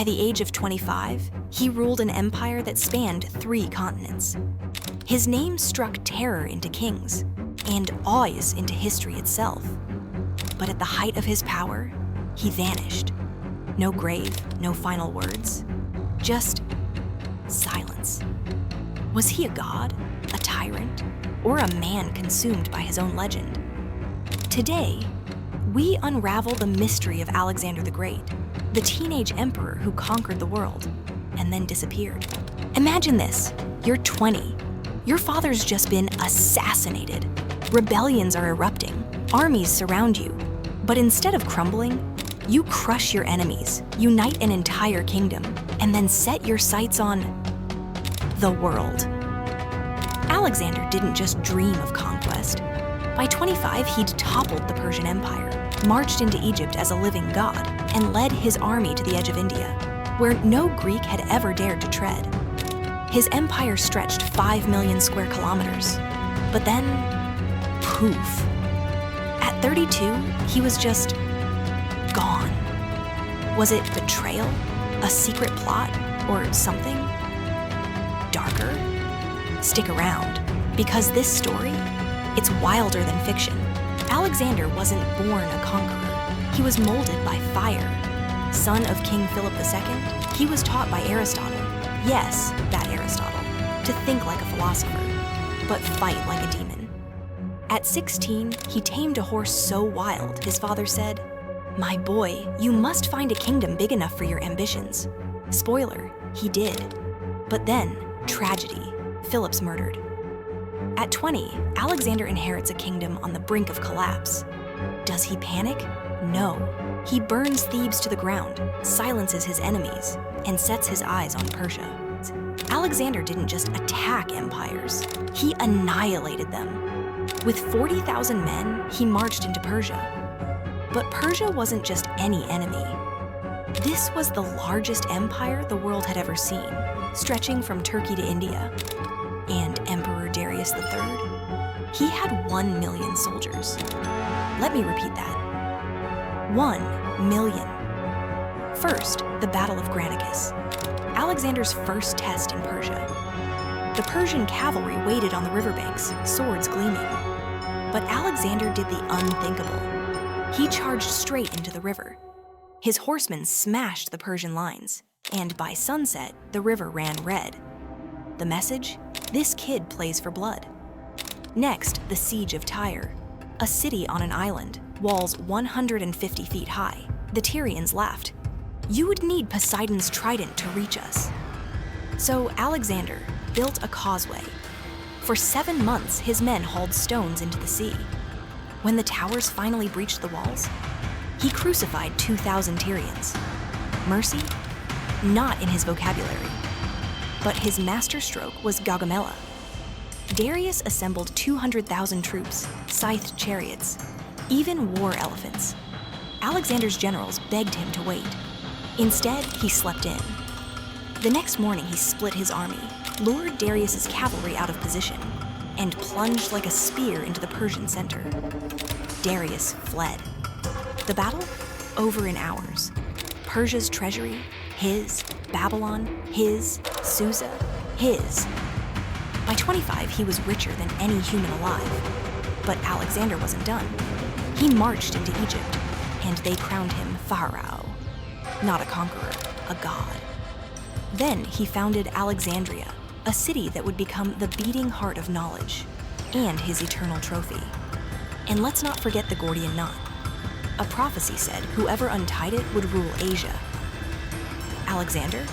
By the age of 25, he ruled an empire that spanned 3 continents. His name struck terror into kings and awes into history itself. But at the height of his power, he vanished. No grave, no final words, just silence. Was he a god, a tyrant, or a man consumed by his own legend? Today, we unravel the mystery of Alexander the Great, the teenage emperor who conquered the world and then disappeared. Imagine this, you're 20. Your father's just been assassinated. Rebellions are erupting, armies surround you. But instead of crumbling, you crush your enemies, unite an entire kingdom, and then set your sights on the world. Alexander didn't just dream of conquest. By 25, he'd toppled the Persian Empire, marched into Egypt as a living god, and led his army to the edge of India, where no Greek had ever dared to tread. His empire stretched 5 million square kilometers. But then, poof. At 32, he was just gone. Was it betrayal, a secret plot, or something darker? Stick around, because this story, it's wilder than fiction. Alexander wasn't born a conqueror. He was molded by fire. Son of King Philip II, he was taught by Aristotle, yes, that Aristotle, to think like a philosopher, but fight like a demon. At 16, he tamed a horse so wild, his father said, "My boy, you must find a kingdom big enough for your ambitions." Spoiler, he did. But then, tragedy, Philip's murdered. At 20, Alexander inherits a kingdom on the brink of collapse. Does he panic? No. He burns Thebes to the ground, silences his enemies, and sets his eyes on Persia. Alexander didn't just attack empires, he annihilated them. With 40,000 men, he marched into Persia. But Persia wasn't just any enemy. This was the largest empire the world had ever seen, stretching from Turkey to India. And Emperor Darius III? He had 1 million soldiers. Let me repeat that. 1 million. First, the Battle of Granicus, Alexander's first test in Persia. The Persian cavalry waited on the riverbanks, swords gleaming. But Alexander did the unthinkable. He charged straight into the river. His horsemen smashed the Persian lines, and by sunset, the river ran red. The message? This kid plays for blood. Next, the Siege of Tyre, a city on an island, walls 150 feet high. The Tyrians laughed. "You would need Poseidon's trident to reach us." So Alexander built a causeway. For 7 months, his men hauled stones into the sea. When the towers finally breached the walls, he crucified 2,000 Tyrians. Mercy? Not in his vocabulary. But his masterstroke was Gaugamela. Darius assembled 200,000 troops, scythed chariots, even war elephants. Alexander's generals begged him to wait. Instead, he slept in. The next morning, he split his army, lured Darius's cavalry out of position, and plunged like a spear into the Persian center. Darius fled. The battle? Over in hours. Persia's treasury, his. Babylon, his. Susa, his. By 25, he was richer than any human alive. But Alexander wasn't done. He marched into Egypt, and they crowned him Pharaoh. Not a conqueror, a god. Then he founded Alexandria, a city that would become the beating heart of knowledge, and his eternal trophy. And let's not forget the Gordian knot. A prophecy said whoever untied it would rule Asia. Alexander?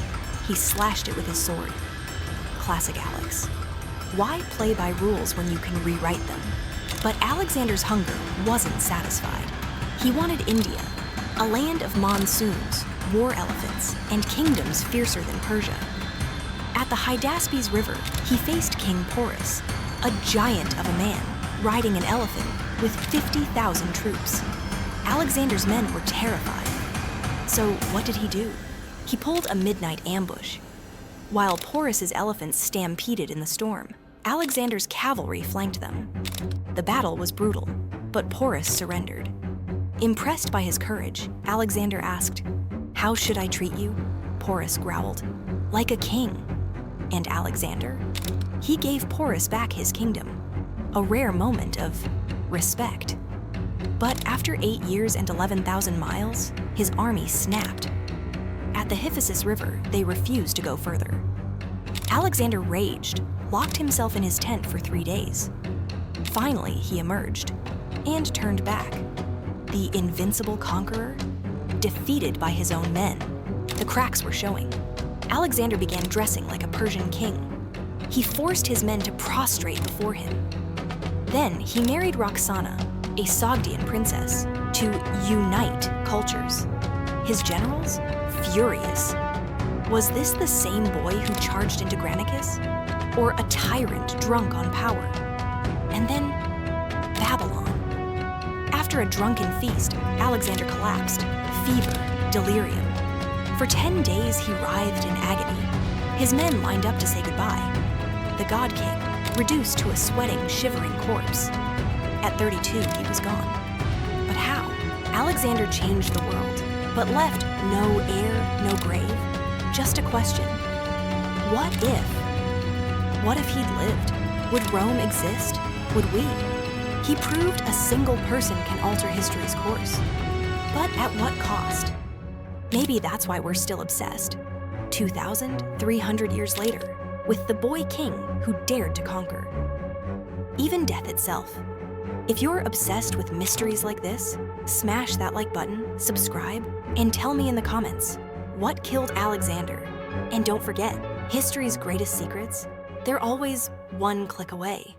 He slashed it with his sword. Classic Alex. Why play by rules when you can rewrite them? But Alexander's hunger wasn't satisfied. He wanted India, a land of monsoons, war elephants, and kingdoms fiercer than Persia. At the Hydaspes River, he faced King Porus, a giant of a man, riding an elephant with 50,000 troops. Alexander's men were terrified. So what did he do? He pulled a midnight ambush. While Porus's elephants stampeded in the storm, Alexander's cavalry flanked them. The battle was brutal, but Porus surrendered. Impressed by his courage, Alexander asked, "How should I treat you?" Porus growled. Like a king. And Alexander? He gave Porus back his kingdom, a rare moment of respect. But after 8 years and 11,000 miles, his army snapped. At the Hyphasis River, they refused to go further. Alexander raged, locked himself in his tent for 3 days. Finally, he emerged and turned back. The invincible conqueror, defeated by his own men. The cracks were showing. Alexander began dressing like a Persian king. He forced his men to prostrate before him. Then he married Roxana, a Sogdian princess, to unite cultures. His generals? Furious. Was this the same boy who charged into Granicus? Or a tyrant drunk on power? And then, Babylon. After a drunken feast, Alexander collapsed. Fever, delirium. For 10 days, he writhed in agony. His men lined up to say goodbye. The God King, reduced to a sweating, shivering corpse. At 32, he was gone. But how? Alexander changed the world, but left no heir, no grave. Just a question. What if? What if he'd lived? Would Rome exist? Would we? He proved a single person can alter history's course. But at what cost? Maybe that's why we're still obsessed. 2,300 years later, with the boy king who dared to conquer. Even death itself. If you're obsessed with mysteries like this, smash that like button, subscribe, and tell me in the comments, what killed Alexander? And don't forget, history's greatest secrets, they're always one click away.